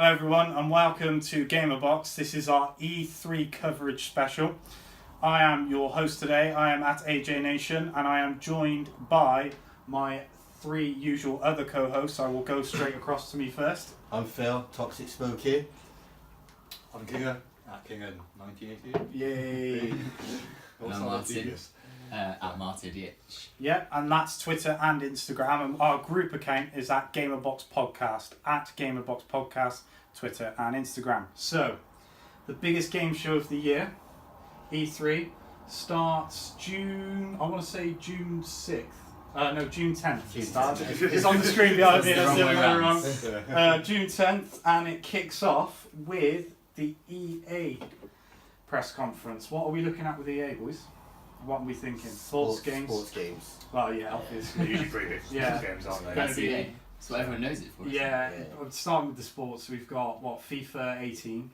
Hello everyone and welcome to Gamerbox. This is our E3 coverage special. I am your host today. I am at AJ Nation and I am joined by my three usual other co-hosts. I will go straight across to me first. I'm Phil, Toxic Smoke here. I'm Kinger, at Kinger 1988. Yay! And I'm Martyn, at Martyn DH. Yeah, and that's Twitter and Instagram. And our group account is at Gamerbox Podcast, at Gamerbox Podcast, Twitter and Instagram. So, the biggest game show of the year, E3, starts June 6th. No, June 10th. It starts. It's on the screen behind me. That's the other way around. June 10th, and it kicks off with the EA press conference. What are we looking at with EA, boys? What are we thinking? Sports games? Sports games. Well, yeah, obviously. Usually pretty big Yeah. games, aren't they? That's EA. That's what everyone knows it for. Yeah, starting with the sports, we've got FIFA 18,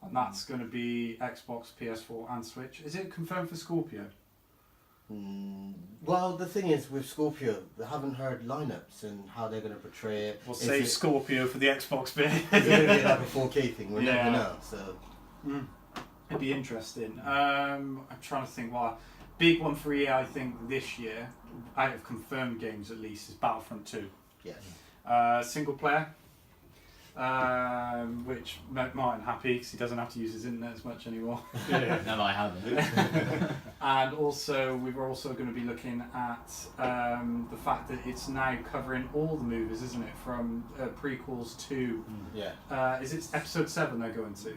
and that's going to be Xbox, PS4, and Switch. Is it confirmed for Scorpio? Well, the thing is, with Scorpio, they haven't heard lineups and how they're going to portray it. We'll save Scorpio for the Xbox bit. Is it going to be like a 4K thing? We'll never know. So It'd be interesting. I'm trying to think. Well, big one for EA, I think, this year, out of confirmed games at least, is Battlefront 2. yes. Single player, which made Martin happy because he doesn't have to use his internet as much anymore. No, I haven't. And also, we were also going to be looking at the fact that it's now covering all the movies, isn't it? From prequels to is it episode 7 they're going to?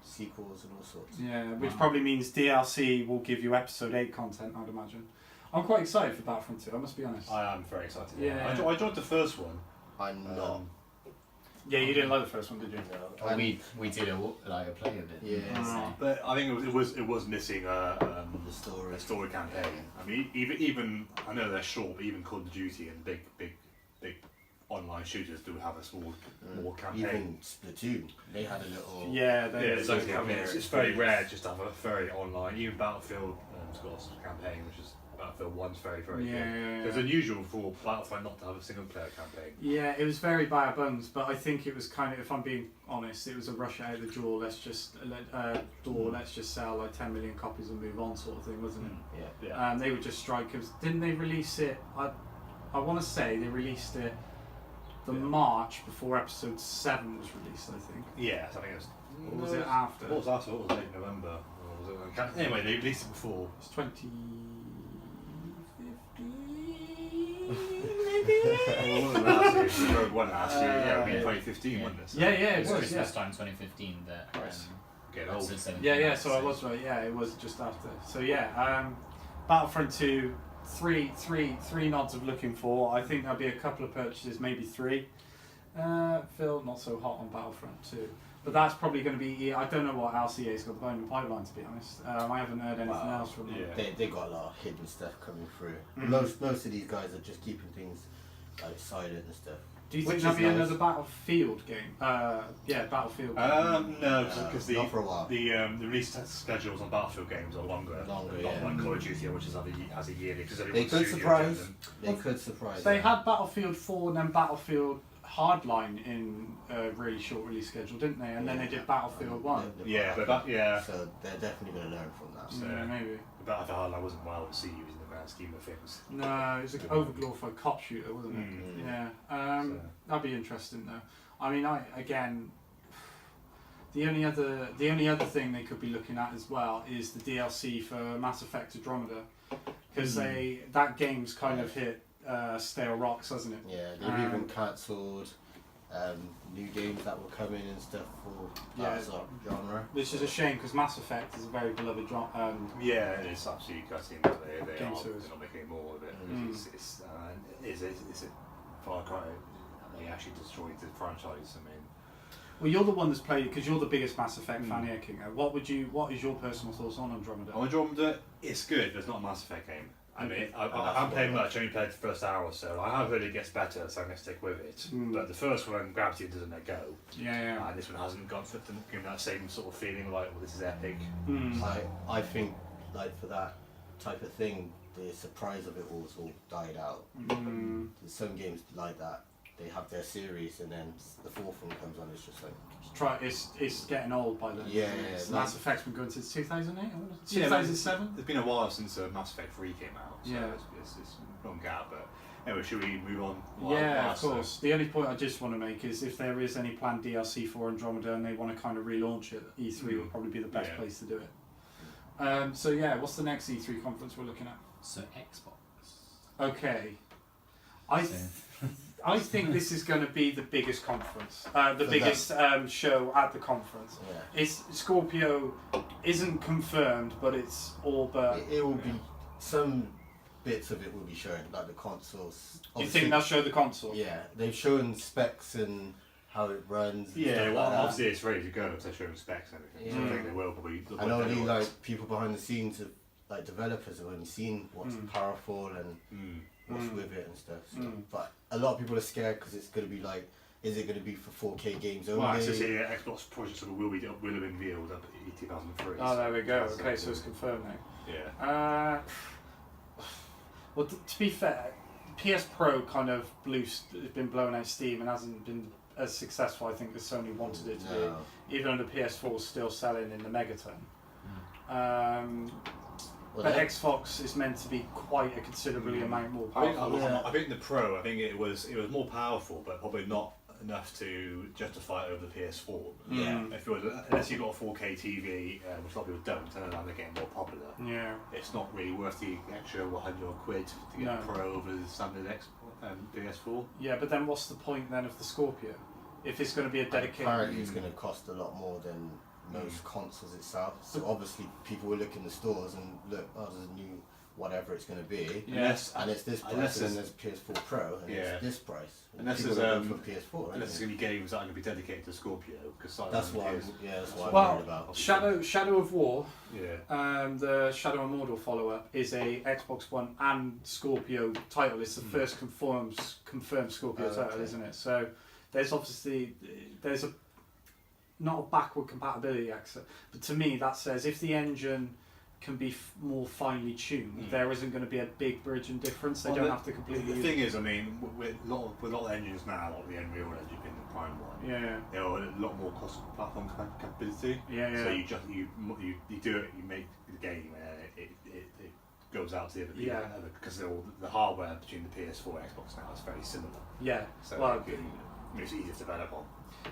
Sequels and all sorts. Yeah, which probably means DLC will give you episode 8 content, I'd imagine. I'm quite excited for Battlefront 2, I must be honest. I am very excited. Yeah. I enjoyed the first one. I'm not. Yeah, you didn't like the first one, did you? No. We did a play of it. Yeah. But I think it was missing the story. a story campaign. I mean, even I know they're short, but even Call of Duty and big online shooters do have a small more campaign. Even Splatoon, they had a little. Yeah, exactly. I mean, it's very rare just to have a very online. Even Battlefield has got a campaign, which is Battlefield 1's very good. Yeah. It's unusual for Battlefield not to have a single player campaign. Yeah, it was very bare bones, but I think it was kind of, if I'm being honest, it was a rush out of the door. Let's just sell like 10 million copies and move on, sort of thing, wasn't it? Yeah. They were just strikers. Didn't they release it? I want to say they released it the March before episode 7 was released, I think. Yes, I think it was. Or was it after? What was after? What was late November? Or was it, anyway, they released it before. It's 2015, maybe? Rogue One last year. Yeah, it would be 2015, wasn't it? So Yeah, it was was. Christmas time 2015 that get old. episode 7 Yeah, so I was right. Yeah, it was just after. So Battlefront 2, three nods of looking for. I think there'll be a couple of purchases, maybe 3. Phil, not so hot on Battlefront 2. But that's probably going to be. I don't know what else EA's got the pipeline, to be honest. I haven't heard anything else from them. They got a lot of hidden stuff coming through. Most of these guys are just keeping things like silent and stuff. Do you think there'll be another Battlefield game? Battlefield. No, because not for a while. The release schedules on Battlefield games are longer not like Call of Duty, which has a yearly. They could surprise. They could surprise. They had Battlefield 4 and then Battlefield Hardline in a really short release schedule, didn't they? And then they did Battlefield 1. So they're definitely going to learn from that. So maybe. Battlefield Hardline wasn't well received in the grand scheme of things. No, it was an overglorified cop shooter, wasn't it? Yeah. That'd be interesting though. I mean, the only other thing they could be looking at as well is the DLC for Mass Effect Andromeda, because that game's kind of hit stale rocks, hasn't it? Yeah, they've even cancelled new games that were coming and stuff for that sort of genre. Which is a shame because Mass Effect is a very beloved genre. Yeah, it's absolutely gutting that they're not making more of it. It's a Far Cry. They actually destroyed the franchise. I mean, well, you're the one that's played it because you're the biggest Mass Effect fan here, Kinger. What is your personal thoughts on Andromeda? Andromeda, it's good, but it's not a Mass Effect game. I mean, I haven't played much, I only played the first hour or so. I have heard it gets better, so I'm going to stick with it. But the first one grabs you and doesn't let go. Yeah. And this one hasn't given that same sort of feeling like, well, this is epic. I think, like, for that type of thing, the surprise of it all died out. There's some games like that. They have their series, and then the fourth one comes on. It's just like it's getting old by then. Yeah, Mass Effect's been going since 2008. Yeah, 2007. It's been a while since Mass Effect 3 came out. So Yeah. it's a long gap, but anyway, should we move on? Yeah, of course. The only point I just want to make is if there is any planned DLC for Andromeda and they want to kind of relaunch it, E3 would probably be the best place to do it. So yeah, what's the next E3 conference we're looking at? So Xbox. Okay. I think this is going to be the biggest conference, the biggest show at the conference. Yeah. It's Scorpio isn't confirmed, but it's all but. It will be some bits of it will be shown, like the consoles. You think they'll show the console? Yeah, they've shown specs and how it runs. And stuff like that. Obviously it's ready to go because they're showing specs and everything. So I think they will probably. And only like people behind the scenes, like developers, have only seen what's powerful and what's with it and stuff. So. But a lot of people are scared because it's going to be like, is it going to be for 4K games only? Well, so Xbox projects will have been revealed up at 2003. Oh, there we go. Okay, so it's confirmed now. Yeah. Well, to be fair, PS Pro kind of has been blown out of steam and hasn't been as successful, I think, as Sony wanted it to be. Even though the PS4 is still selling in the megaton. But Xbox is meant to be quite a considerably amount more powerful. I think the Pro, it was more powerful, but probably not enough to justify it over the PS4. Yeah. Unless you've got a 4K TV, which a lot of people don't, and then they're getting more popular. Yeah. It's not really worth the extra 100 quid to get a Pro over the standard PS4. Yeah, but then what's the point then of the Scorpio? If it's going to be a dedicated... Apparently it's going to cost a lot more than most consoles itself. So obviously people will look in the stores and look, oh, there's a new whatever it's going to be. Yes. And it's this price, and then there's PS4 Pro, and it's this price. Unless people there's for PS4. unless there's going to be games that are going to be dedicated to Scorpio, because that's what I'm worried about. Shadow of War, yeah. the Shadow of Mordor follow-up, is a Xbox One and Scorpio title. It's the first confirmed Scorpio title, isn't it? So there's obviously not a backward compatibility access, but to me that says if the engine can be more finely tuned, there isn't going to be a big bridging difference. They don't have to completely. The thing is, I mean, with a lot of engines now, like the Unreal Engine being the prime one, there are a lot more cross-platform capability. So you do it, you make the game, and it goes out to the other people, because the hardware between the PS4 and Xbox now is very similar. Yeah. So it's easier to develop on.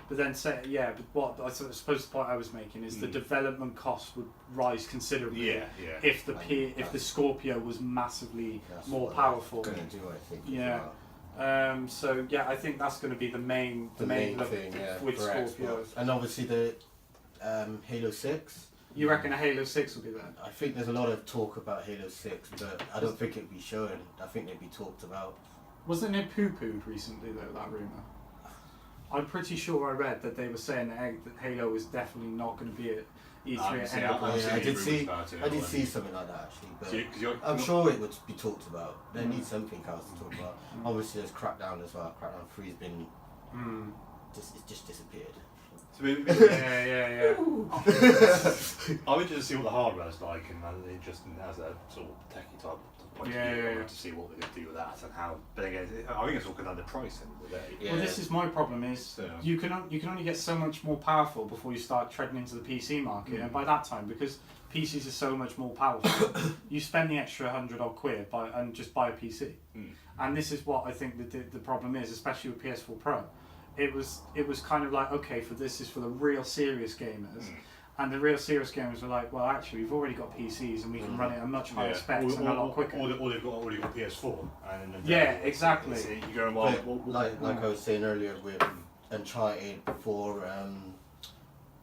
But then but what I suppose the point I was making is the development cost would rise considerably if the Scorpio was massively more powerful. Going to do, I think. So I think that's going to be the main thing with Scorpio. And obviously the Halo 6. You reckon a Halo 6 will be there? I think there's a lot of talk about Halo 6, but I don't think it'll be shown. I think they'd be talked about. Wasn't it poo-pooed recently though, that rumour? I'm pretty sure I read that they were saying that Halo is definitely not going to be at E3 at any point. I did see something like that actually, but I'm sure it would be talked about. They need something else to talk about. Obviously there's Crackdown as well. Crackdown 3's been it's just disappeared. Yeah. I'm interested to see what the hardware is like, and interesting as a sort of techie type point of view, to see what they're going to do with that and how. But again, I think it's all going to price in the day. Well, this is my problem: is you can only get so much more powerful before you start treading into the PC market, and by that time, because PCs are so much more powerful, you spend the extra 100 odd quid and just buy a PC. And this is what I think the problem is, especially with PS4 Pro. It was kind of like, okay, this is for the real serious gamers, and the real serious gamers were like, well, actually, we've already got PCs and we can run it at much higher specs and a lot quicker. Or they've already got PS4. Exactly. You're going, like I was saying earlier with Uncharted before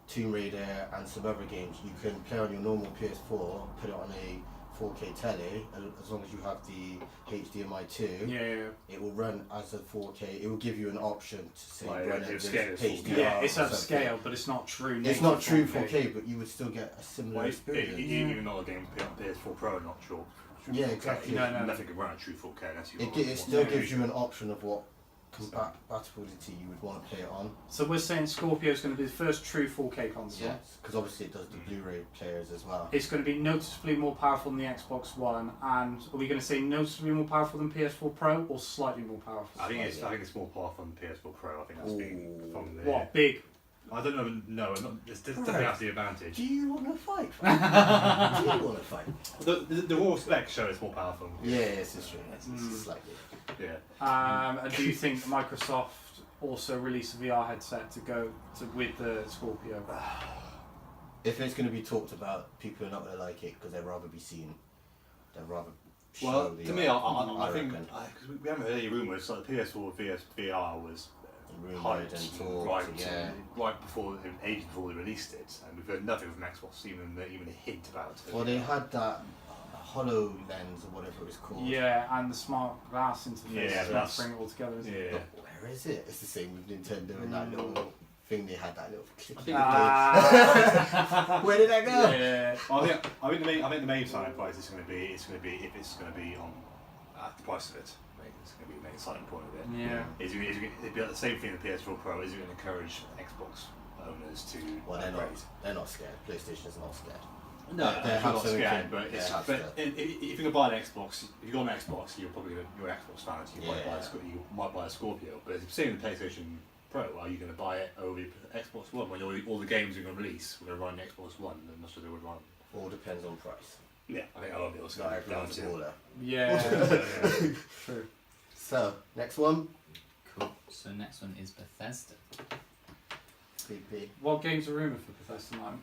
Tomb Raider and some other games, you can play on your normal PS4, put it on a 4K telly, as long as you have the HDMI 2, it will run as a 4K. It will give you an option to say run it as HDR. Yeah, it's upscale, but it's not true. It's not true 4K, but you would still get a similar experience. Even though a game on PS4 Pro, not sure. Yeah, exactly. Nothing can run at true 4K unless you. It still gives you an option of what compatibility you would want to play it on. So we're saying Scorpio is going to be the first true 4K console. Yes, because obviously it does the Blu-ray players as well. It's going to be noticeably more powerful than the Xbox One, and are we going to say noticeably more powerful than PS4 Pro or slightly more powerful? I think it's more powerful than PS4 Pro. I think that's big from there. What big? I don't know. No, it's definitely have the advantage. Do you want to fight? Do you want to fight? The raw spec show is more powerful. Yeah, it's true. It's slightly. Yeah. And do you think Microsoft also release a VR headset to go with the Scorpio? If it's going to be talked about, people are not going to like it because they'd rather be seen. They'd rather show Well, the to me, I think reckon. because we haven't heard any rumours. Like the PS4 VR was Rumoured and talked, right before, ages before they released it, and we've heard nothing from Xbox, even a hint about it. Well, they had that HoloLens or whatever it was called. Yeah, and the smart glass interface to bring it all together. Isn't it? But where is it? It's the same with Nintendo and that little thing they had, that little clip. Where did that go? Yeah. I think the main selling price is going to be if it's going to be on at the price of it. It's going to be the main selling point of it. Yeah. It'd be like the same thing in the PS4 Pro. Is it going to encourage Xbox owners to upgrade? They're not scared. PlayStation is not scared. No, they're not scared. But if you're going to buy an Xbox, if you've got an Xbox, you're probably you're an Xbox fan. So you might buy a Scorpio. But if you're seeing the PlayStation Pro, are you going to buy it over the Xbox One when all the games you're going to release will run the Xbox One? Then that's what they would run. All depends on price. Yeah, I think I'll be able to Not everyone's a baller. Yeah. True. So, next one. Cool. So next one is Bethesda. PP. What games are rumoured for Bethesda, Martin?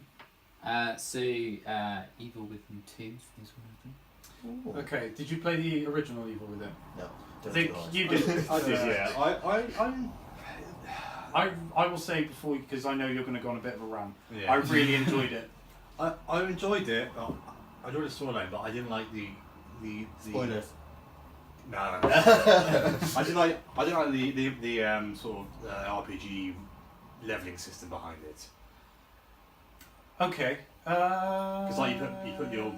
Evil Within 2 is one of them. Okay, did you play the original Evil Within? No. I think you did. I did, yeah. I will say before, because I know you're going to go on a bit of a rant. Yeah. I really enjoyed it. I enjoyed it. I enjoyed the storyline, but I didn't like the Spoilers. No. I didn't like the sort of RPG leveling system behind it. Okay. Because like you put your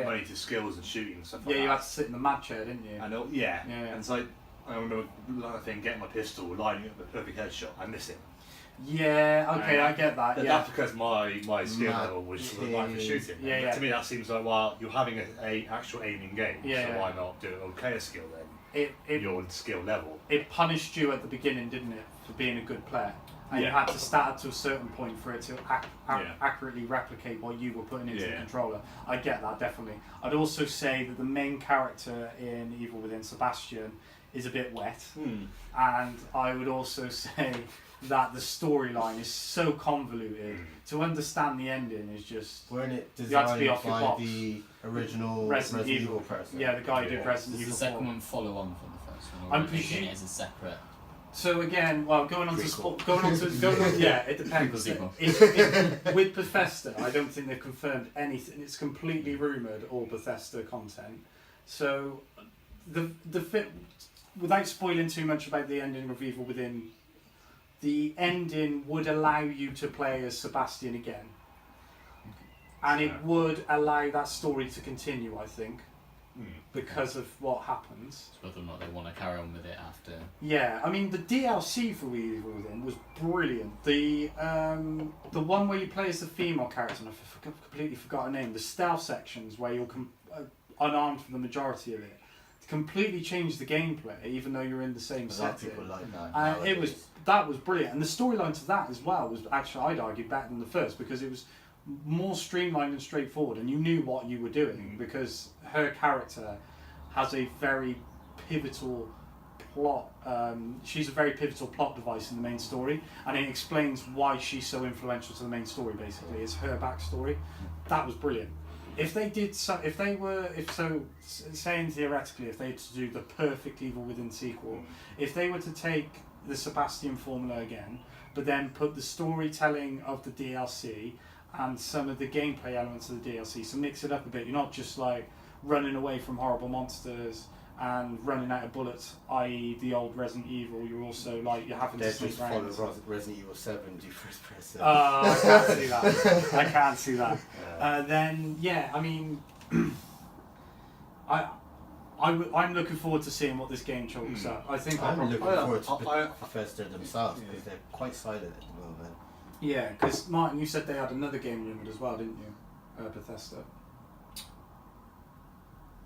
money to skills and shooting and stuff like that. Yeah, you had to sit in the mad chair, didn't you? I know. Yeah. And it's like I remember another thing, getting my pistol, lining up the perfect headshot. I miss it. Yeah. Okay, I get that. Yeah. That's because my skill level was right for shooting. Yeah. To me, that seems like you're having a actual aiming game. Yeah. So why not do a player skill then? Your skill level. It punished you at the beginning, didn't it, for being a good player? And you had to start to a certain point for it to accurately replicate what you were putting into the controller. I get that, definitely. I'd also say that the main character in Evil Within, Sebastian, is a bit wet. And I would also say that the storyline is so convoluted. To understand the ending is just... Weren't it designed you have to be off your by box. the original Resident Evil person? Yeah, the guy who did Resident Evil. Does the second one follow on from the first one? Or I'm is it presuming as a separate... So again, well, going on, yeah, it depends. With Bethesda, I don't think they've confirmed anything. It's completely rumoured, all Bethesda content. So, without spoiling too much about the ending of Evil Within, the ending would allow you to play as Sebastian again, and it would allow that story to continue, I think. Because of what happens. It's whether or not they want to carry on with it after. Yeah, I mean the DLC for Evil Within was brilliant. The one where you play as the female character, and I've completely forgot her name. The stealth sections where you're unarmed for the majority of it, completely changed the gameplay, even though you're in the same setting. People like that. That was brilliant, and the storyline to that as well was actually, I'd argue, better than the first because it was more streamlined and straightforward, and you knew what you were doing because her character has a very pivotal plot. She's a very pivotal plot device in the main story, and it explains why she's so influential to the main story. Basically, it's her backstory. That was brilliant. If they did, saying theoretically, if they had to do the perfect Evil Within sequel, if they were to take the Sebastian formula again, but then put the storytelling of the DLC and some of the gameplay elements of the DLC, so mix it up a bit. You're not just like running away from horrible monsters and running out of bullets, i.e. the old Resident Evil. You're also like you're having to sneak around. Follow Resident Evil 7 do first person. I can't see that. I can't see that. Then yeah, I mean, I'm looking forward to seeing what this game chalks up. I think I'm looking forward to Bethesda themselves because they're quite silent at the moment. Yeah, because Martin, you said they had another game rumoured as well, didn't you? Bethesda.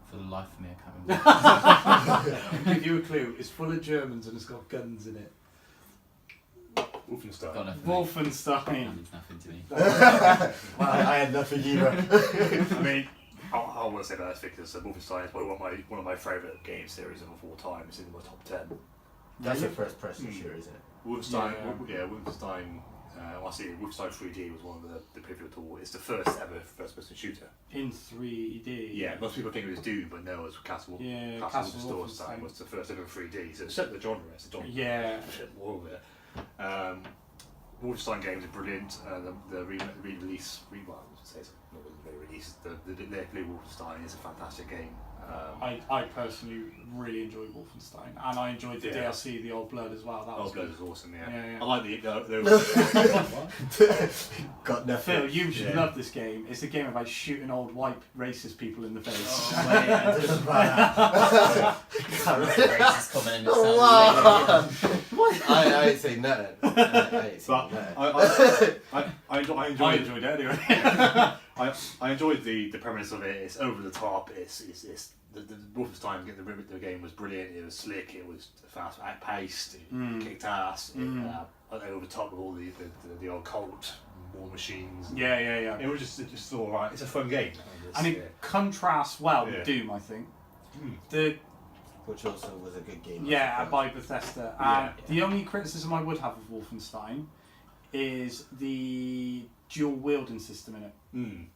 For the life of me, I can't remember. I'll give you a clue. It's full of Germans and it's got guns in it. Wolfenstein. Got nothing. Wolfenstein. That means nothing to me. Well, I had nothing either. I mean, I want to say that because Wolfenstein is probably one of my favourite game series of all time. It's in my top 10. That's a first person shooter, isn't it? Wolfenstein, Wolfenstein. I see. Wolfenstein 3D was one of the pivotal. It's the first ever first-person shooter In 3D. Yeah, most people think it was Doom, but no, it was Castle Wolfenstein was the first ever 3D. So it set the genre. It's the genre. Yeah. All of it. Wolfenstein games are brilliant. The re-release, well, I would say it's not really re-release. The Blue Wolfenstein is a fantastic game. I personally really enjoyed Wolfenstein, and I enjoyed the DLC, the Old Blood as well. That Old Blood is awesome, yeah. Yeah. I like the Got nothing. Phil, you should love this game. It's a game about shooting old white racist people in the face. Oh, wait, I didn't racist comment in Oh, itself. wow. I ain't saying nothing. I ain't saying nothing. I enjoyed it anyway. I enjoyed the premise of it. It's over the top. It's the Wolfenstein the game was brilliant. It was slick. It was fast paced. It kicked ass. Over the top of all the occult war machines. Yeah. It was just all right. It's a fun game. And it contrasts well with Doom, I think. Which also was a good game. By Bethesda. The only criticism I would have of Wolfenstein is the dual wielding system in it.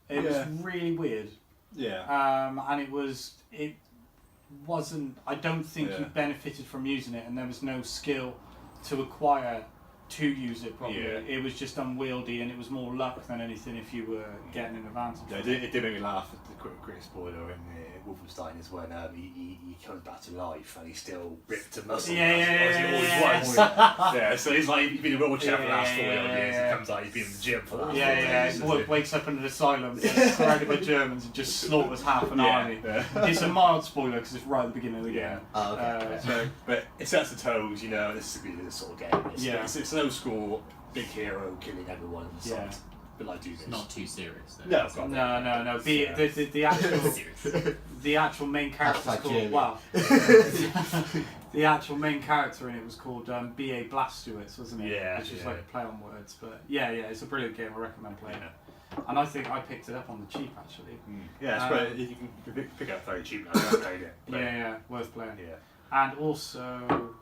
It was really weird. And it wasn't. I don't think you benefited from using it, and there was no skill to acquire to use it properly. It was just unwieldy, and it was more luck than anything if you were getting an advantage. It did make me laugh at the quick spoiler in Wolfenstein is when he comes back to life and he's still ripped to muscle. As he always was. So he's like, he's been a wheelchair for the last 40 odd years. He comes out, he's been in the gym for the last 4 days. Wakes up in an asylum, gets surrounded by Germans, and just slaughters half an army. It's a mild spoiler because it's right at the beginning of the game. But it sets the tones, you know. This is a good sort of game. It's an old school big hero killing everyone. But like it's not too serious though. No. The actual main character is called the actual main character in it was called B.A. Blastewitz, wasn't it? Which is like a play on words, but it's a brilliant game. I recommend playing it. And I think I picked it up on the cheap actually. It's great. You can pick it up very cheap now. I haven't played it. Worth playing. And also,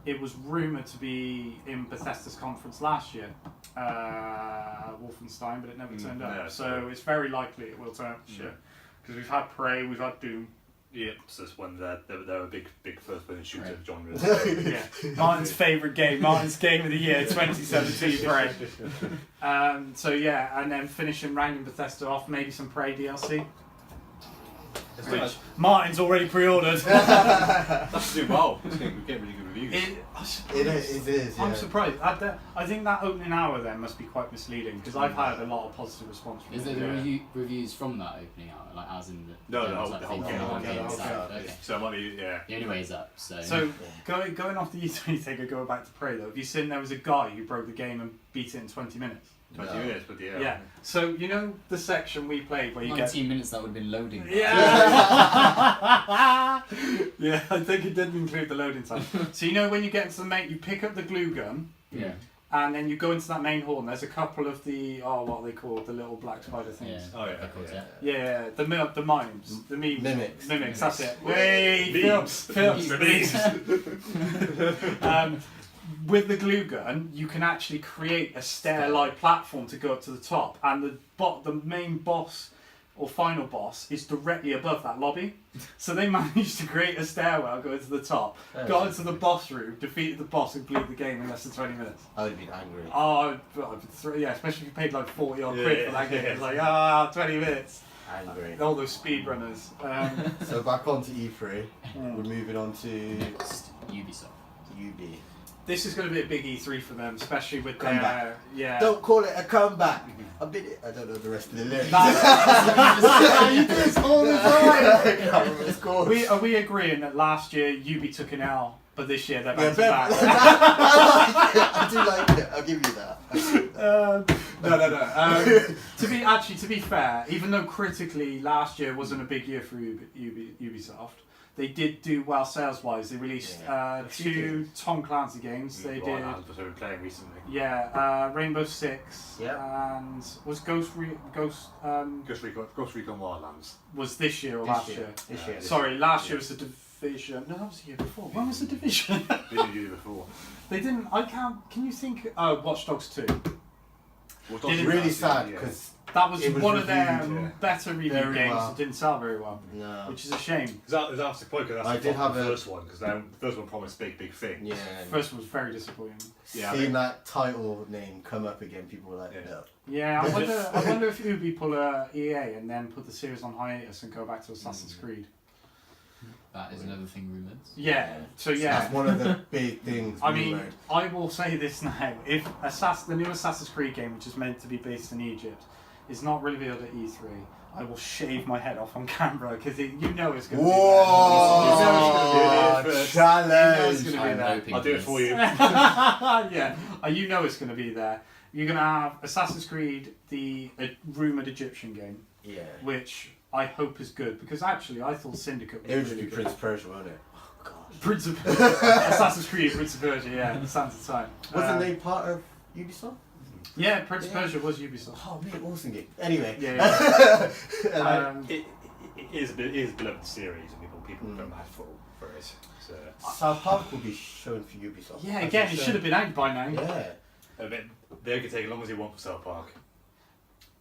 it was rumoured to be in Bethesda's conference last year, Wolfenstein, but it never turned up. So it's very likely it will turn up this year. Because we've had Prey, we've had Doom. So it's one they're a big first-person shooter genre. Martin's favourite game, Martin's game of the year, 2017 Prey. And then finishing rounding Bethesda off, maybe some Prey DLC. Which Martin's already pre-ordered. That's doing well. It's getting really good reviews. It is. I'm surprised. I think that opening hour then must be quite misleading because I've had a lot of positive response from it. Is there the reviews from that opening hour, like as in the whole game? So it might be The only way is up. So going off the E3 thing and going back to Prey though, have you seen there was a guy who broke the game and beat it in 20 minutes? 20 minutes, but So you know the section we played where you 19 minutes that would have been loading. I think it did include the loading time. So you know when you get into the main, you pick up the glue gun. And then you go into that main hall and there's a couple of the what are they called, the little black spider things. The mimes, the memes. Mimics, that's it. With the glue gun, you can actually create a stair-like platform to go up to the top, and the main boss or final boss is directly above that lobby. So they managed to create a stairwell going to the top, got into the boss room, defeated the boss, and completed the game in less than 20 minutes. I would have been angry. Especially if you paid like 40 odd quid for that game. It's like 20 minutes. Angry. All those speedrunners. So back on to E3. We're moving on to Ubisoft. UB. This is going to be a big E3 for them, especially with comeback. their Don't call it a comeback. I don't know the rest of the lyrics. You do this all the time. Are we agreeing that last year UB took an L, but this year they're back to back? I do like it. I'll give you that. To be fair, even though critically last year wasn't a big year for Ubisoft, they did do well sales-wise. They released 2 Tom Clancy games. They did. Which I've been playing recently. Yeah, Rainbow Six. Yeah. And was Ghost Recon Wildlands. Was this year or last year? This year. Sorry, last year was the Division. No, that was the year before. When was the Division? They did the year before. They didn't. I can't. Can you think? Oh, Watch Dogs 2. It's really sad because that was one of their reviewed, better review games that didn't sell very well. No. Which is a shame. That's the point, because I did have the first one, because the first one promised big things. Yeah. The first one was very disappointing. Seeing that title name come up again, people were like, no. Yeah, I wonder if Ubi pull a EA and then put the series on hiatus and go back to Assassin's Creed. That is another thing rumoured. Yeah, so yeah. That's one of the big things. I mean, I will say this now. If the new Assassin's Creed game, which is meant to be based in Egypt, is not revealed at E3, I will shave my head off on camera because you know it's going to be there. Challenge! I'll do it for you. Yeah, you know it's going to be there. You're going to have Assassin's Creed, the rumoured Egyptian game, which I hope is good, because actually I thought Syndicate was it would really be good. Prince Persia, won't it? Oh god. Prince of Assassin's Creed, Prince of Persia, yeah, the Sands of Time. Wasn't they part of Ubisoft? Yeah, Prince of Persia was Ubisoft. Oh man, awesome game. Anyway. Yeah. It is a beloved series, and people go mad for it. So. South Park will be shown for Ubisoft. Yeah, again, it should have been out by now. Yeah. They can take as long as they want for South Park.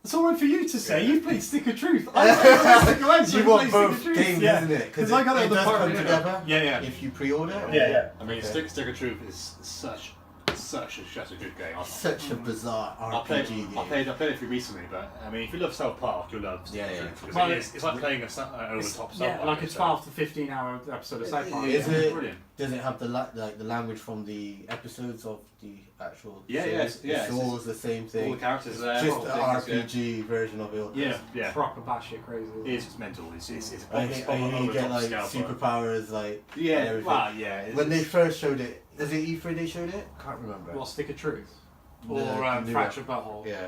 It's alright for you to say. You've played Stick of Truth. You want both games, isn't it? Because I got it does part come together. Yeah. If you pre-order. Yeah. I mean, Stick of Truth is such a good game. Such a bizarre RPG game. I played it through recently, but I mean, if you love South Park, you'll love Stick of Truth. Because it's like playing over the top of South Park. Like a 12 to 15 hour episode of South Park. Is it? Brilliant. Does it have the language from the episodes of the actual? Yes. It's always the same thing. All the characters there. Just an RPG version of it. Yeah. Proper batshit crazy. It's mental. It's you get like superpowers, like When they first showed it, is it E3 they showed it? Can't remember. Well, Stick of Truth or Fractured Butthole. Yeah.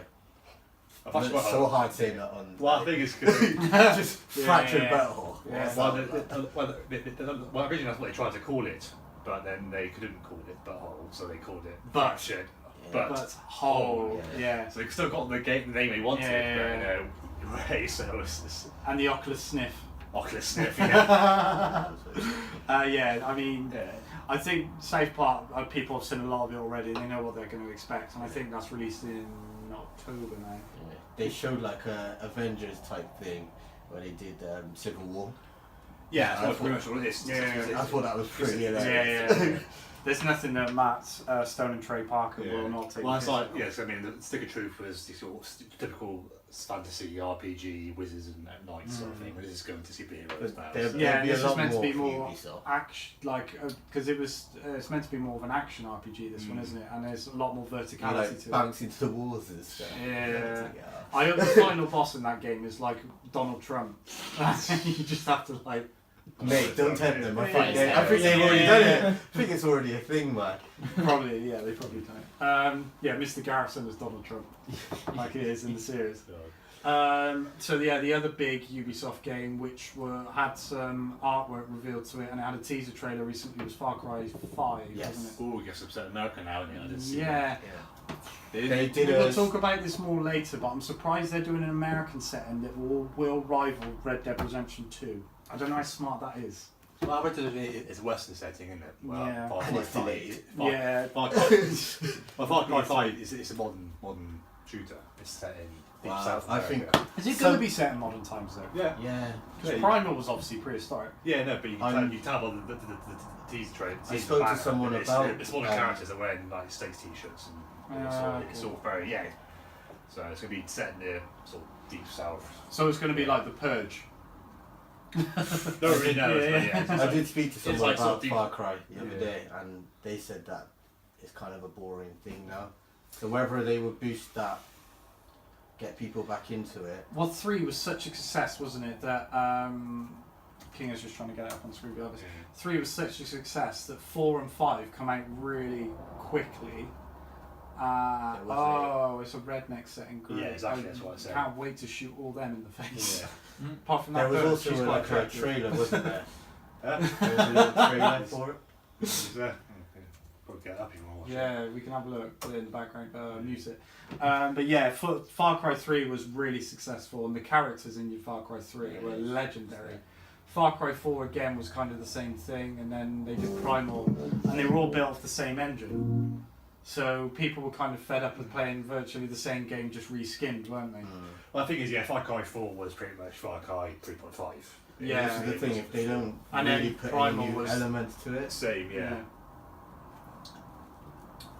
It's so hard saying that on. Well, I think it's good. Just Fractured Butthole. Well, originally that's what they tried to call it, but then they couldn't call it Butthole, so they called it Fractured. But whole. Yeah. So they still got the name they wanted, but so it's and the Oculus Sniff. Oculus Sniff, yeah. I mean, I think South Park, people have seen a lot of it already, and they know what they're going to expect, and I think that's released in October now. Yeah. They showed like a Avengers type thing where they did Civil War. Yeah, that's pretty much what it is. I thought that was pretty. Yeah. There's nothing that Matt Stone and Trey Parker will not take. Well, it's like, I mean, the Stick of Truth was the sort of typical fantasy RPG wizards and knights sort of thing. This is going to superheroes now. This is meant to be more action, because it's meant to be more of an action RPG. This one, isn't it? And there's a lot more verticality to it. Bounce into the walls and stuff. Yeah. I hope the final boss in that game is like Donald Trump. You just have to like. Mate, don't tempt them. I think they've already done it. I think it's already a thing, man. Probably, they probably don't. Mr. Garrison is Donald Trump, like he is in the series. The other big Ubisoft game, which had some artwork revealed to it, and it had a teaser trailer recently, was Far Cry 5, wasn't it? Oh, yes, upset America now, isn't it? I didn't see that. They did. We'll talk about this more later, but I'm surprised they're doing an American setting that will rival Red Dead Redemption 2. I don't know how smart that is. Well, Red Dead is a Western setting, isn't it? Well, Far Cry 5 is a modern shooter. It's set in deep South America. I think. Is it going to be set in modern times though? Yeah. Because Primal was obviously prehistoric. Yeah, no, but you can tell by the teaser trailer. I spoke to someone about. It's modern characters are wearing like States t-shirts and it's all very So it's going to be set in the sort of deep South. So it's going to be like The Purge. Don't really know. I did speak to someone about Far Cry the other day, and they said that it's kind of a boring thing now. So whether they would boost that, get people back into it. Well, 3 was such a success, wasn't it? That Kinger's just trying to get it up on screen. 3 was such a success that 4 and 5 come out really quickly. It's a redneck setting. Great. Yeah, exactly. That's what I said. Can't wait to shoot all them in the face. Yeah. Apart from there that, was also like a trailer, wasn't there? There's a little trailer for it. Probably get up if you want to watch it. Yeah, we can have a look. Put it in the background. Mute it. But yeah, Far Cry 3 was really successful, and the characters in Far Cry 3 were legendary. Far Cry 4 again was kind of the same thing, and then they did Primal, and they were all built off the same engine. So people were kind of fed up with playing virtually the same game, just reskinned, weren't they? Well, the thing is, Far Cry 4 was pretty much Far Cry 3.5. Yeah, this is the thing. If they don't really put any new elements to it, same, yeah.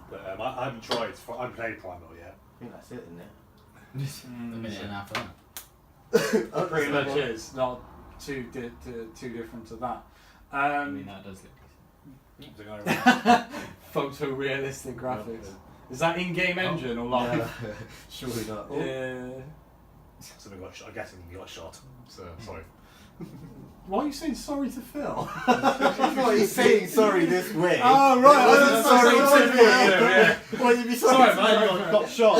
But I haven't tried. I haven't played Primal yet. I think that's it, isn't it? A minute and a half on. Pretty much is not too different to that. I mean, that does look Photorealistic graphics. Is that in-game engine or live? Surely not. Yeah. So I guess he got shot. So sorry. Why are you saying sorry to Phil? What he's saying sorry this way. Oh right, I wasn't sorry to Phil. Yeah. Well, you'd be sorry man, you got shot.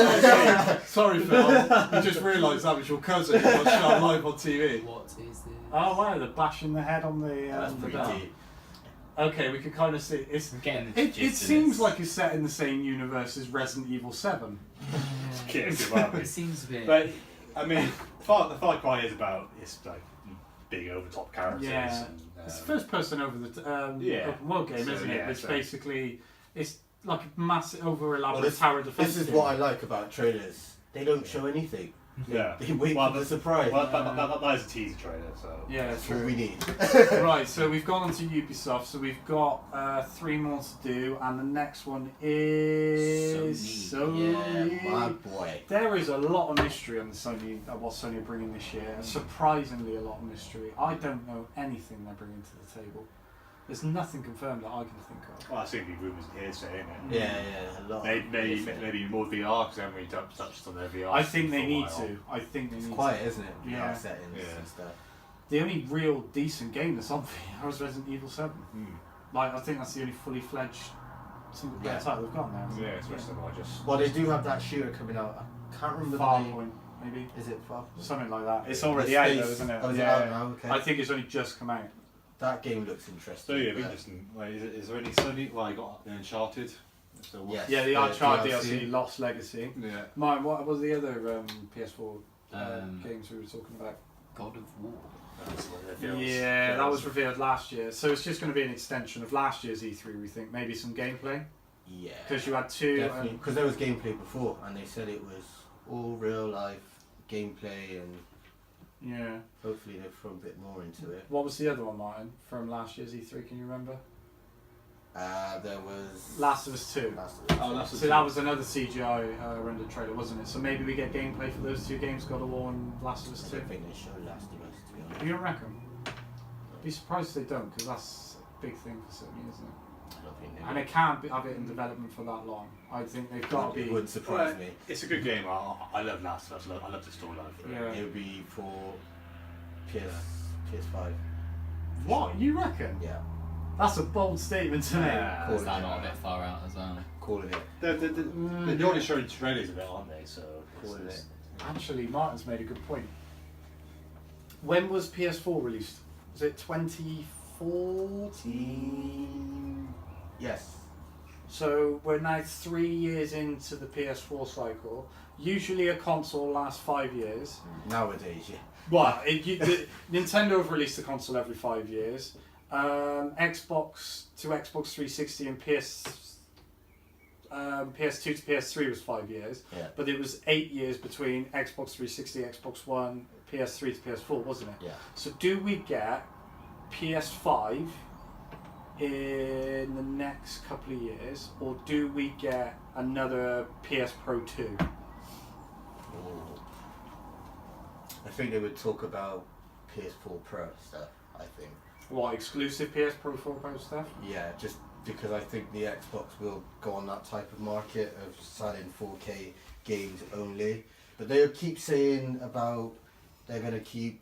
Sorry Phil, you just realised that was your cousin who got shot live on TV. What is this? Oh wow, they're bashing the head on the. That's pretty deep. Okay, we can kind of see. It seems like it's set in the same universe as Resident Evil 7. It seems a bit. But I mean, the Far Cry is about like big over top characters. Yeah, and, it's first person over the open world game, isn't it? Which basically it's like a massive over elaborate tower defense. This is what I like about trailers. They don't show anything. Yeah. They wait for the surprise. Well, that is a teaser trailer, so yeah, that's what we need. Right, so we've gone on to Ubisoft, so we've got 3 more to do, and the next one is Sony. Yeah, my boy. There is a lot of mystery on the Sony, what Sony are bringing this year. Surprisingly, a lot of mystery. I don't know anything they're bringing to the table. There's nothing confirmed that I can think of. Well, I see the rumours and hearsay, isn't it? Yeah, a lot. Maybe more VR because they haven't really touched on their VR. I think they need to. I think they it's need quiet, to. isn't it? Yeah. Settings and stuff. The only real decent game that's on VR is Resident Evil 7. Like, I think that's the only fully fledged single player title they've got now. Yeah, especially I just. Well, they do have that shooter coming out. I can't remember the name. Farpoint, maybe. Is it Farpoint? Something like that. It's already out though, isn't it? Oh, is it out now? Okay. I think it's only just come out. That game looks interesting. So yeah, but is there any Sony? Well, I got the Uncharted. So yes, yeah, the Uncharted DLC, Lost Legacy. Yeah. Mine, what was the other PS4 games we were talking about? God of War. Yeah, that was revealed last year. So it's just going to be an extension of last year's E3, we think. Maybe some gameplay. Yeah. Because you had 2. Because there was gameplay before, and they said it was all real life gameplay and. Yeah. Hopefully they throw a bit more into it. What was the other one, Martin, from last year's E3? Can you remember? There was Last of Us 2. So that was another CGI rendered trailer, wasn't it? So maybe we get gameplay for those 2 games, God of War and Last of Us 2. I don't think they showed Last of Us, to be honest. You don't reckon? I'd be surprised if they don't, because that's a big thing for Sony, isn't it? I don't think they And they can't have it in development for that long. I think they've got to be. It wouldn't surprise me. It's a good game. I love Last of Us. I love the storyline for it. Yeah. It would be for PS5. What? You reckon? Yeah. That's a bold statement to make. Is that not a bit far out as well? Calling it. They're already showing trailers of it, aren't they? So Calling it. Actually, Martin's made a good point. When was PS4 released? Was it 2014? Yes. So we're now 3 years into the PS4 cycle. Usually a console lasts 5 years. Nowadays, yeah. Well, Nintendo have released the console every 5 years. Xbox to Xbox 360 and PS2 to PS3 was 5 years. Yeah. But it was 8 years between Xbox 360, Xbox One, PS3 to PS4, wasn't it? Yeah. So do we get PS5 in the next couple of years, or do we get another PS Pro 2? I think they would talk about PS4 Pro stuff, I think. What, exclusive PS Pro 4 Pro stuff? Yeah, just because I think the Xbox will go on that type of market of selling 4K games only. But they'll keep saying about they're going to keep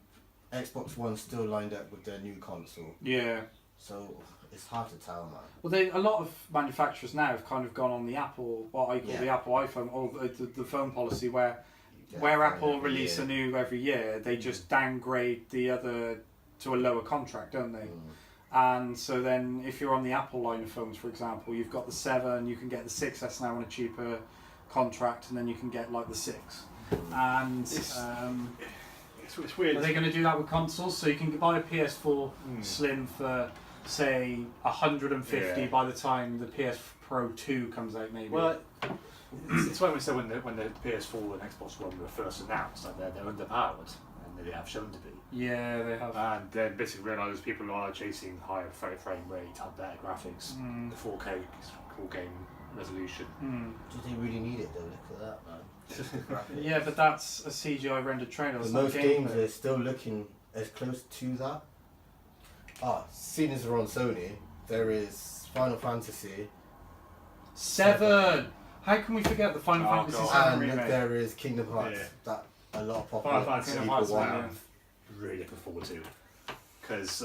Xbox One still lined up with their new console. Yeah. So it's hard to tell, man. Well, a lot of manufacturers now have kind of gone on the Apple, what I call the Apple iPhone, or the phone policy where Apple release a new every year, they just downgrade the other to a lower contract, don't they? And so then if you're on the Apple line of phones, for example, you've got the 7, you can get the 6S now on a cheaper contract, and then you can get like the 6. And it's weird. are they going to do that with consoles? So you can buy a PS4 Slim for, say, 150 by the time the PS Pro 2 comes out, maybe. Well, it's like we said when the PS4 and Xbox One were first announced, like they're underpowered, and they have shown to be. Yeah, they have. And then basically realised people are chasing higher frame rate, have better graphics, the 4K full game resolution. Do they really need it though? Look at that, man. Just the graphics. Yeah, but that's a CGI rendered trailer. But most games are still looking as close to that. Seeing as we're on Sony, there is Final Fantasy 7. How can we forget the Final Fantasy 7 and remake? there is Kingdom Hearts that a lot of Final popular Fantasy people Hearts, want. yeah. Really looking forward to, because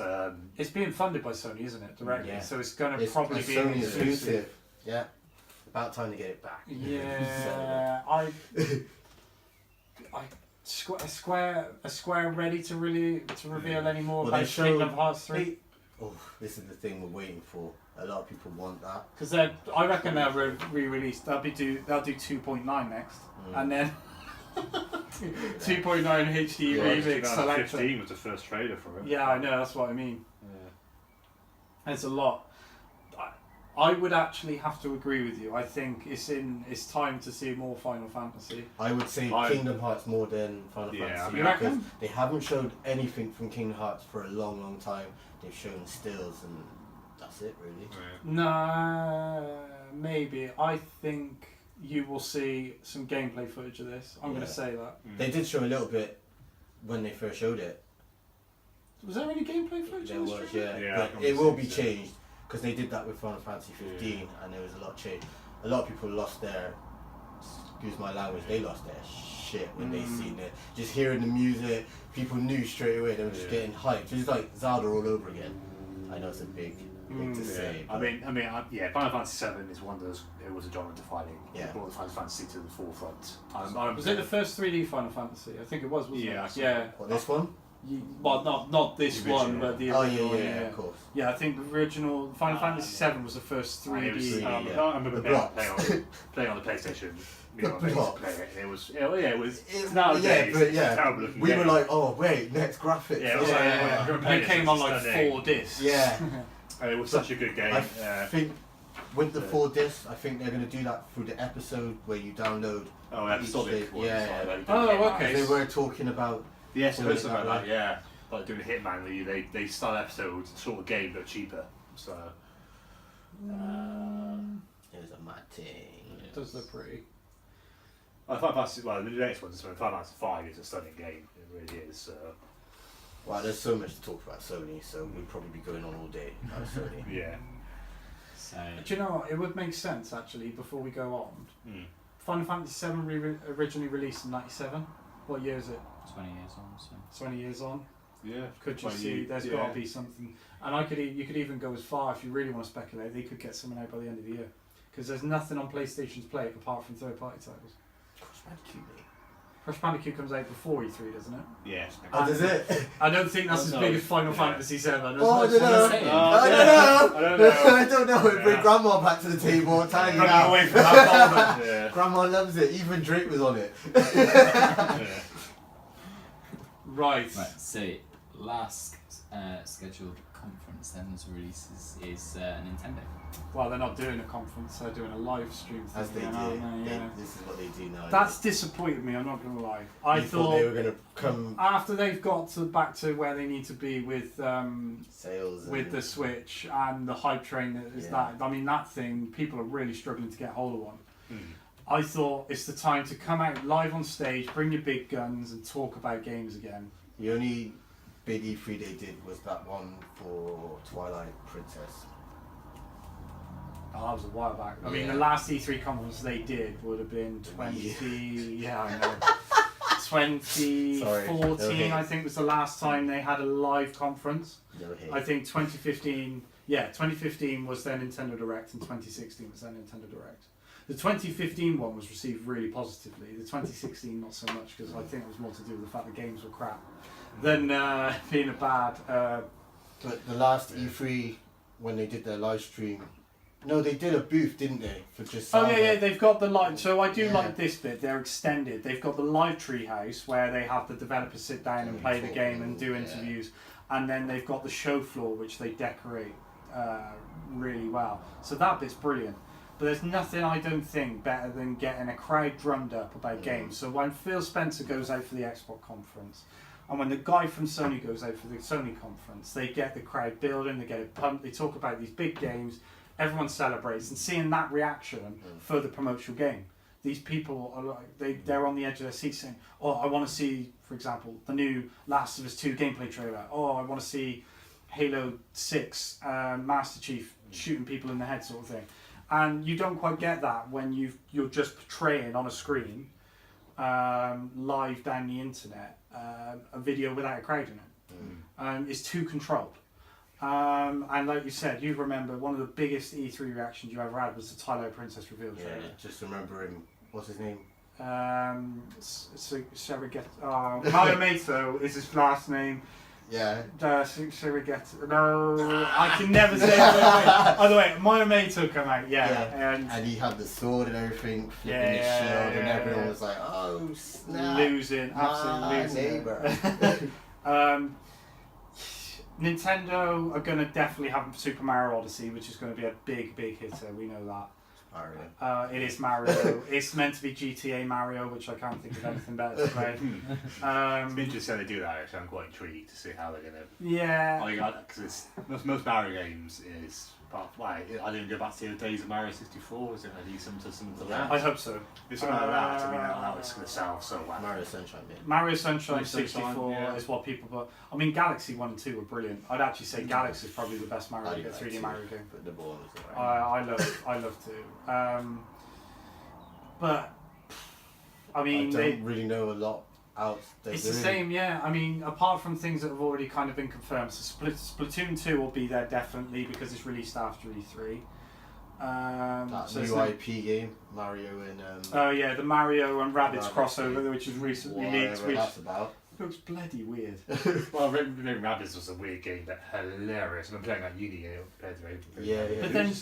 It's being funded by Sony, isn't it? Directly, Yeah. so it's going to It's probably a be Sony exclusive. Yeah, about time to get it back. Yeah, Square ready to reveal any more Well, they about showed- Kingdom Hearts 3? Oh, this is the thing we're waiting for. A lot of people want that. Because I reckon they'll re-release. They'll do 2.9 next, and then 2.9 HD remix selector. 2015 was the first trailer for it. Yeah, I know. That's what I mean. It's a lot. I would actually have to agree with you. I think it's time to see more Final Fantasy. I would say Kingdom Hearts more than Final Fantasy. You reckon? Because they haven't showed anything from Kingdom Hearts for a long, long time. They've shown stills and that's it, really. No, maybe. I think you will see some gameplay footage of this. I'm going to say that. They did show a little bit when they first showed it. Was there any gameplay footage? There of this was, trailer? yeah. But it will be changed because they did that with Final Fantasy 15 and there was a lot of change. A lot of people lost their, excuse my language, they lost their shit when they seen it. Just hearing the music, people knew straight away. They were just getting hyped. It was like Zelda all over again. I know it's a big to say. I mean, Final Fantasy VII is one of those. It was a genre defining. Yeah. It brought the Final Fantasy to the forefront. Was it the first 3D Final Fantasy? I think it was, wasn't it? Yeah. What, this one? Well, not this The one, original. but the Oh original. yeah, of course. Yeah, I think the original Final Fantasy VII was the first 3D. I remember The playing on the PlayStation. The blocks. It was nowadays. But it's a terrible looking we game. were like, oh wait, next graphics. Yeah, it was like, And it came on like 4 discs. Yeah. It was such a good game. I think with the 4 discs, I think they're going to do that through the episode where you download. Episodic ones. Yeah. Oh, okay. They were talking about. Yes, doing something it like that. Yeah, like doing a Hitman, they start episodes sort of game but cheaper. So It was a mad thing. It does look pretty. Final Fantasy, the next one, Final Fantasy 5 is a stunning game. It really is. Well, there's so much to talk about Sony, so we'd probably be going on all day about Sony. Yeah. So, Do you know what? It would make sense actually. Before we go on, Final Fantasy VII originally released in '97. What year is it? 20 years on, so. 20 years on. Yeah. Could you see? There's got to be something. And you could even go as far if you really want to speculate. They could get something out by the end of the year, because there's nothing on PlayStation's plate apart from third-party titles. Crash Bandicoot, mate. Crash Bandicoot comes out before E3, doesn't it? Yes. Oh, does it? I don't think that's as big as Final Fantasy VII. Oh, I don't know. saying. I don't know. I don't know. Yeah. Bring Grandma back to the table. Tell you Running now. away from that moment. Yeah. Grandma loves it. Even Drake was on it. Right. Right, so last scheduled conference then as releases is Nintendo. Well, they're not doing a conference, they're doing a live stream thing. As they again, do. aren't they? Yeah. This is what they do now. That's disappointed me, I'm not going to lie. I You thought they were going to come after they've got back to where they need to be with sales with the Switch and the hype train that is that. I mean, that thing, people are really struggling to get hold of one. I thought it's the time to come out live on stage, bring your big guns and talk about games again. The only big E3 they did was that one for Twilight Princess. Oh, that was a while back. I mean, Yeah. the last E3 conference they did would have been 20... I know. 2014, Sorry, I think, was the last time they had a live conference. No hate. I think 2015... Yeah, 2015 was their Nintendo Direct and 2016 was their Nintendo Direct. The 2015 one was received really positively. The 2016 not so much, because I think it was more to do with the fact the games were crap than being a bad But the last E3, when they did their live stream, no, they did a booth, didn't they? For just Oh Zelda. yeah, they've got the live. So I do Yeah. like this bit. They're extended. They've got the live treehouse where they have the developers sit down and play the game and do interviews, and then they've got the show floor which they decorate really well. So that bit's brilliant. But there's nothing I don't think better than getting a crowd drummed up about games. So when Phil Spencer goes out for the Xbox conference, and when the guy from Sony goes out for the Sony conference, they get the crowd building, they get it pumped, they talk about these big games, everyone celebrates, and seeing that reaction further promotes your game. These people are like, they're on the edge of their seat saying, oh, I want to see, for example, the new Last of Us 2 gameplay trailer. Oh, I want to see Halo 6 Master Chief shooting people in the head, sort of thing. And you don't quite get that when you're just portraying on a screen, live down the internet, a video without a crowd in it. It's too controlled. And like you said, you remember one of the biggest E3 reactions you ever had was the Tyler Princess reveal trailer. Yeah, just remembering, what's his name? Mayometo is his last name. Yeah. Surigeto. No, I can never say it. By the way, Mayometo come out, and he had the sword and everything, flipping his shield, and everyone was like, oh snap. Losing, absolutely losing. Nintendo are going to definitely have Super Mario Odyssey, which is going to be a big hitter. We know that. Mario. It is Mario. It's meant to be GTA Mario, which I can't think of anything better to play. It's interesting they do that. Actually, I'm quite intrigued to see how they're gonna. Yeah. Because most Mario games is. I didn't go back to the days of Mario 64. Is it going to be something to that? I hope so. If something like that, I mean, that was going to sell so well. Mario Sunshine, mate. Mario Sunshine 64 is what people. But I mean, Galaxy 1 and 2 were brilliant. I'd actually say Galaxy is probably the best Mario 3D Mario game. But the ball was alright. I love to. But I mean, I don't really know a lot out there. It's the same, yeah. I mean, apart from things that have already kind of been confirmed, so Splatoon 2 will be there definitely because it's released after E3. That new IP game, Mario and. Oh yeah, the Mario and Rabbids crossover, which was recently leaked. Which that's about. Looks bloody weird. Well, Rabbids was a weird game, but hilarious. I've been playing that uni compared to Yeah. But then,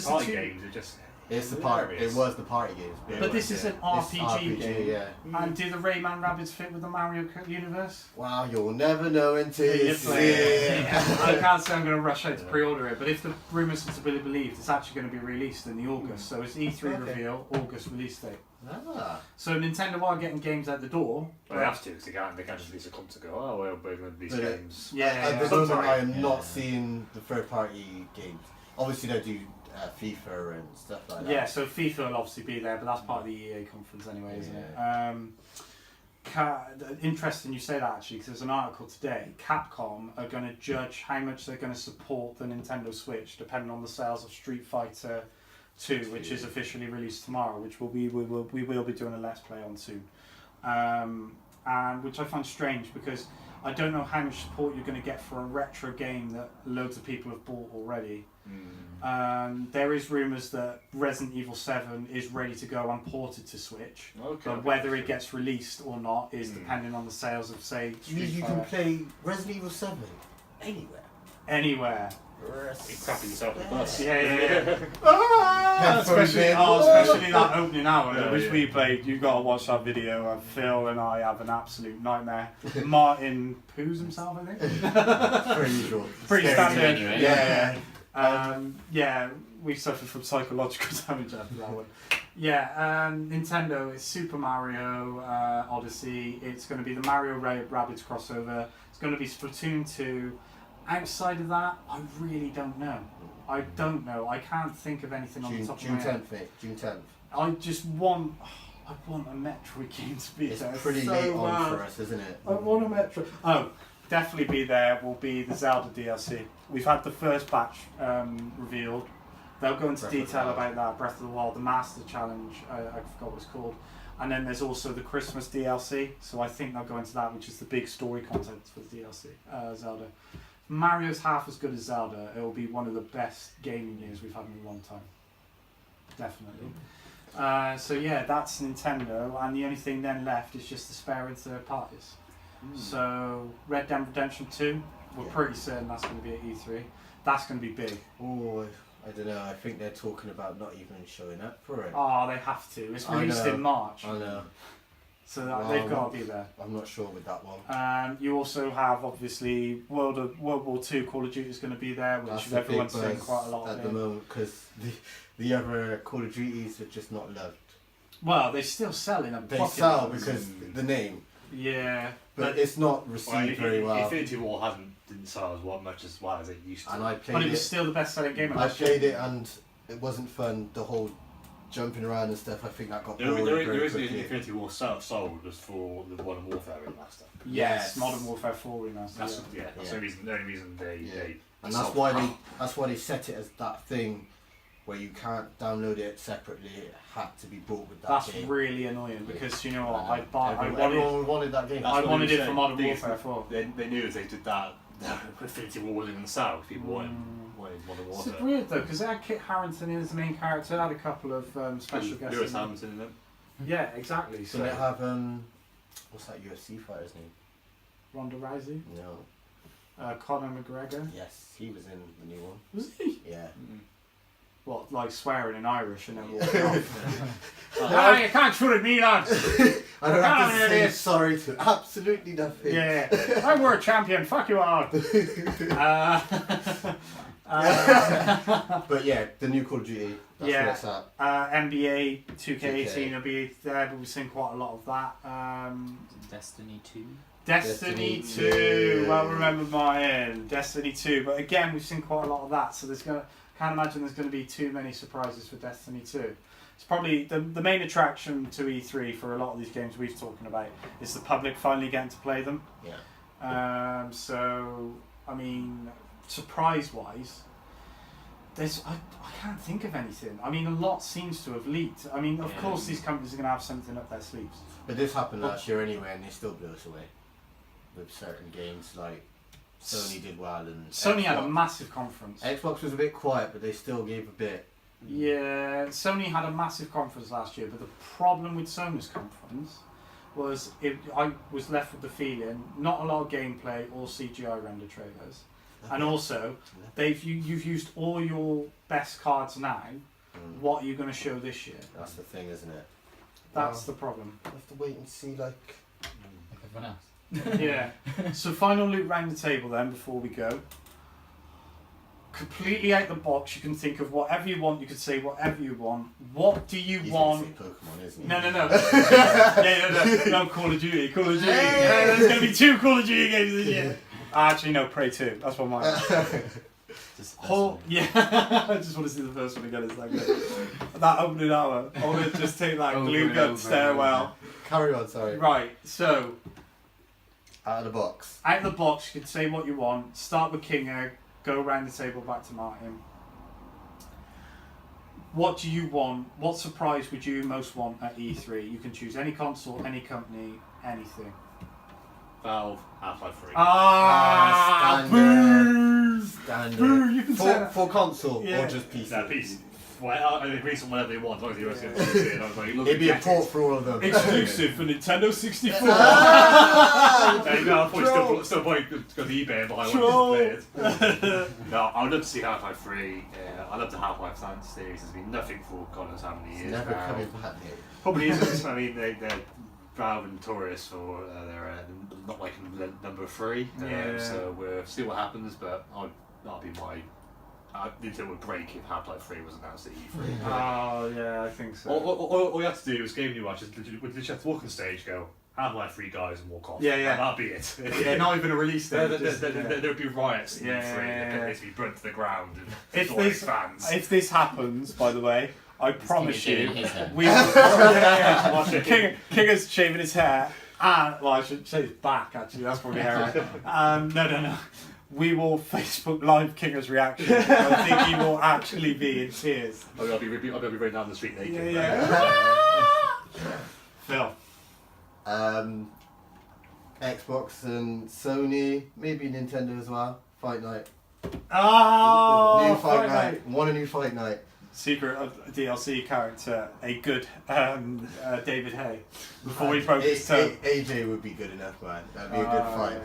party games are just. It's the party. It was the party games. But this is an RPG game. Yeah. And do the Rayman Rabbids fit with the Mario universe? Wow, you'll never know until you play it. I can't say I'm going to rush out to pre-order it, but if the rumours are to be believed, it's actually going to be released in the August. So it's E3 reveal, August release date. So Nintendo are getting games out the door. Well, they have to, because they can't just release a console and go, oh, well, we're going to release games. At the moment, I am not seeing the third-party games. Obviously, they do FIFA and stuff like that. Yeah, so FIFA will obviously be there, but that's part of the EA conference anyway, isn't it? Interesting you say that actually, because there's an article today. Capcom are going to judge how much they're going to support the Nintendo Switch, depending on the sales of Street Fighter 2, which is officially released tomorrow, which we will be doing a Let's Play on soon. And which I find strange because I don't know how much support you're going to get for a retro game that loads of people have bought already. There is rumours that Resident Evil 7 is ready to go unported to Switch. But whether it gets released or not is depending on the sales of, say, You can play Resident Evil 7 anywhere. Anywhere. Exactly yourself in the bus. Yeah. Especially that opening hour, which we played. You've got to watch that video. Phil and I have an absolute nightmare. Martyn poos himself, I think. Pretty usual. Pretty standard. Yeah. We suffered from psychological damage after that one. Nintendo is Super Mario Odyssey. It's going to be the Mario Rabbids crossover. It's going to be Splatoon 2. Outside of that, I really don't know. I can't think of anything on the top of my head. June 10th. I just want a Metroid game to be there. It's pretty late on for us, isn't it? I want a Metroid. Oh, definitely be there will be the Zelda DLC. We've had the first batch revealed. They'll go into detail about that. Breath of the Wild, the Master Challenge, I forgot what it's called. And then there's also the Christmas DLC. So I think they'll go into that, which is the big story content for the DLC, Zelda. Mario's half as good as Zelda. It will be one of the best gaming years we've had in a long time. Definitely. That's Nintendo, and the only thing then left is just the spare and third parties. So Red Dead Redemption 2, we're pretty certain that's going to be at E3. That's going to be big. Oh, I don't know. I think they're talking about not even showing up for it. Oh, they have to. It's released in March. I know. So they've got to be there. I'm not sure with that one. You also have, obviously, World War II Call of Duty is going to be there, which everyone's saying quite a lot at the moment, because the other Call of Duties are just not loved. Well, they're still selling them. They sell because the name. Yeah. But it's not received very well. Infinity War didn't sell much as well as it used to. And I played but it was still the best selling game. I played it and it wasn't fun. The whole jumping around and stuff. I think that got boring very quickly. The Infinity War sold was for the Modern Warfare remaster. Yes, Modern Warfare 4 remaster. That's the only reason they and that's why they set it as that thing where you can't download it separately. It had to be bought with that game. That's really annoying because you know what? Everyone wanted that game. I wanted it for Modern Warfare 4. They knew if they did that, Infinity War wasn't going to sell. People wanted Modern Warfare. It's weird though because they had Kit Harington in as the main character. Had a couple of special guests. Lewis Hamilton in them. Yeah, exactly. So they have what's that UFC fighter's name? Ronda Rousey. No. Conor McGregor. Yes, he was in the new one. Was he? Yeah. What, like swearing in Irish and then walking off? No, you can't shoot at me, lad! I don't have to say sorry to absolutely nothing. Yeah, I'm world champion, fuck you all! But yeah, the new Call of Duty, that's where it's at. NBA 2K18 will be there, but we've seen quite a lot of that. Destiny 2? Destiny 2, well remember mine. Destiny 2, but again we've seen quite a lot of that, so can't imagine there's going to be too many surprises for Destiny 2. It's probably the main attraction to E3 for a lot of these games we've talking about is the public finally getting to play them. Yeah. So I mean, surprise-wise, I can't think of anything. I mean, a lot seems to have leaked. I mean, of course these companies are going to have something up their sleeves. But this happened last year anyway, and they still blew us away with certain games like. Sony did well, and Sony had a massive conference. Xbox was a bit quiet, but they still gave a bit. Yeah, Sony had a massive conference last year, but the problem with Sony's conference was I was left with the feeling not a lot of gameplay or CGI render trailers, and also you've used all your best cards now. What are you going to show this year? That's the thing, isn't it? That's the problem. I have to wait and see, like everyone else. Yeah. So final loop round the table then before we go. Completely out the box. You can think of whatever you want. You could say whatever you want. What do you want? Pokemon, isn't he? No. No, Call of Duty. Call of Duty. Hey! There's going to be 2 Call of Duty games this year. Actually, no, Prey 2. That's what mine is. I just want to see the first one again. It's like that opening hour. I want to just take that glue gun stairwell. Carry on, sorry. Right, so out of the box. Out of the box, you can say what you want. Start with Kinger, go around the table back to Martyn. What do you want? What surprise would you most want at E3? You can choose any console, any company, anything. Valve, Half-Life 3. Standard. Boo, you can say that. For console or just PC? No, PC. Well, they release on whatever they want, as long as you're PC. I was like, it'd be a port for all of them. Exclusive for Nintendo 64. There you go, I'll probably still probably go to eBay and buy one just to play it. No, I would love to see Half-Life 3. I love the Half-Life series. There's been nothing for God knows how many years. Never coming back here. Probably isn't. I mean, they're Valve and notorious for their not liking number 3. So we'll see what happens, but that'll be my. Nintendo would break if Half-Life 3 was announced at E3. Oh, yeah, I think so. All you have to do is Game New Watch, just have to walk on stage, go, Half-Life 3 guys and walk off. Yeah. And that'll be it. Yeah, not even a release date. There'll be riots in E3. They'll be burnt to the ground and fans. If this happens, by the way, I promise you, we Kinger's shaving his hair, and well, I should shave his back actually. That's probably hair. No. We will Facebook Live Kinger's reaction. I think he will actually be in tears. I'll be running down the street naked. Phil. Xbox and Sony, maybe Nintendo as well. Fight Night. Oh, New Fight Night. Want a new Fight Night. secret DLC character, a good David Hay, before he broke his toe. AJ would be good enough, man. That'd be a good fight.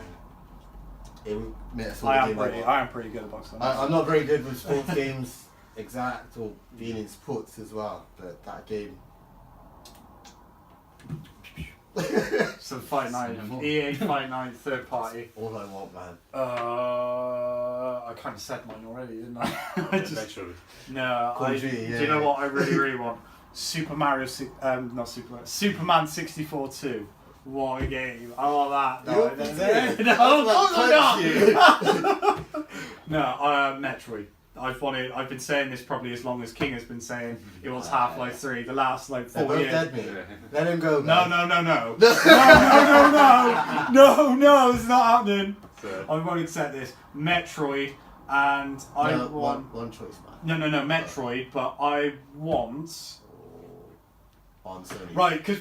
It would make us all I am pretty good at boxing. I'm not very good with sports games, exact, or being in sports as well, but that game. So Fight Night, EA Fight Night, third party. All I want, man. I kind of said mine already, didn't I? Do you know what I really want? Superman 64 2. What a game! I want that. Metroid. I've been saying this probably as long as King has been saying he wants Half-Life 3. The last 4 years. Dead, mate. Let him go. No. Man. No, it's not happening. I won't accept this. Metroid, and I want one choice, man. No, Metroid, but I want on Sony. Right, because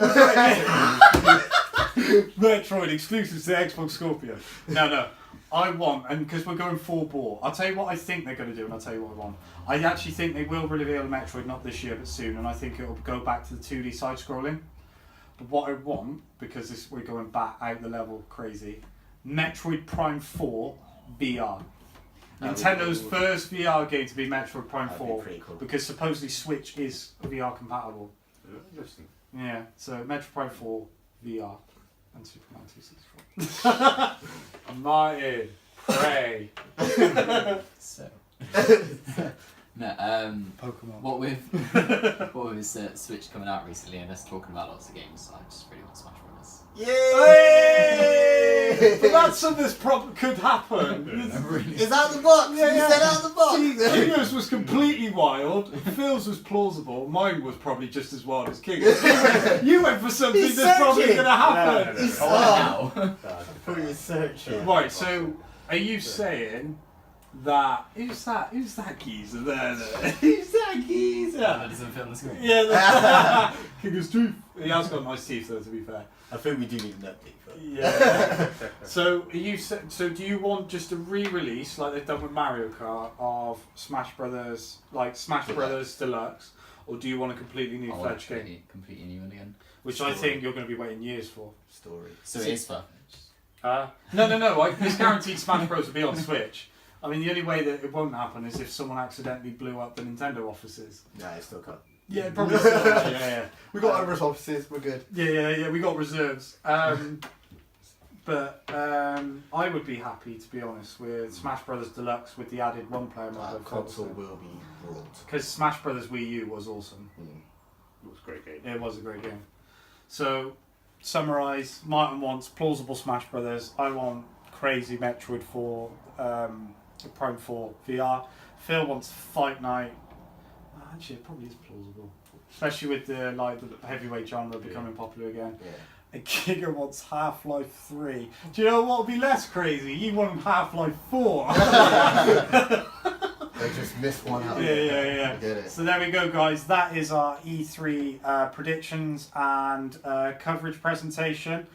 Metroid exclusive to Xbox Scorpio. No. I want, and because we're going full bore, I'll tell you what I think they're going to do, and I'll tell you what I want. I actually think they will reveal Metroid, not this year, but soon, and I think it'll go back to the 2D side-scrolling. But what I want, because we're going back out the level crazy, Metroid Prime 4 VR. Nintendo first VR game to be Metroid Prime 4, cool. Because supposedly Switch is VR compatible. Interesting. Yeah, so Metroid Prime 4 VR. And Superman 264. Martyn, pray. So. No, Pokemon. What with Switch coming out recently and us talking about lots of games, I just really want Smash Brothers. Yay! But that's something that could happen. It's out the box. You said out the box. Kinger's was completely wild. Phil's was plausible. Mine was probably just as wild as Kinger's. You went for something that's probably going to happen. No. He's searching. Right. So, are you saying that who's that geezer there? Who's that geezer? That doesn't fit on the screen. Yeah. Kinger's teeth. He has got nice teeth, though. To be fair. I think we do need an update. Yeah. So do you want just a re-release like they've done with Mario Kart of Smash Brothers, like Smash Brothers Deluxe, or do you want a completely new fledged game? Completely new one again. Which I think you're going to be waiting years for. Story. So it is fun. No. It's guaranteed Smash Bros will be on Switch. I mean, the only way that it won't happen is if someone accidentally blew up the Nintendo offices. Nah, it still can't. Yeah, probably still. Yeah. We got our offices, we're good. Yeah, we got reserves. But I would be happy, to be honest, with Smash Brothers Deluxe with the added one-player mode. Console will be brought. Because Smash Brothers Wii U was awesome. It was a great game. It was a great game. So, summarise, Martyn wants plausible Smash Brothers. I want crazy Metroid for Prime 4 VR. Phil wants Fight Night. Actually, it probably is plausible. Especially with the heavyweight genre becoming popular again. Yeah. And Kinger wants Half-Life 3. Do you know what would be less crazy? You want Half-Life 4. They just missed one out. Yeah. I get it. So there we go, guys. That is our E3 predictions and coverage presentation.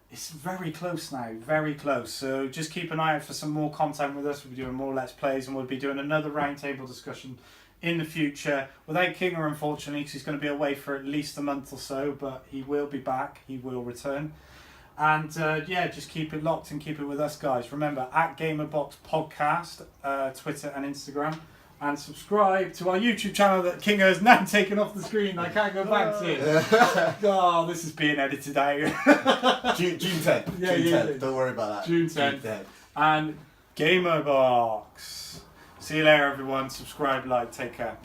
It's very close now, very close. So just keep an eye out for some more content with us. We'll be doing more Let's Plays and we'll be doing another roundtable discussion in the future. Without Kinger, unfortunately, because he's going to be away for at least a month or so, but he will be back. He will return. And just keep it locked and keep it with us, guys. Remember, at GamerBox Podcast, Twitter and Instagram. And subscribe to our YouTube channel that Kinger has now taken off the screen. I can't go back to it. Oh, this is being edited out. June 10th. Yeah, June yeah. 10th. Don't worry about that. June 10th. And GamerBox. See you later, everyone. Subscribe, like, take care.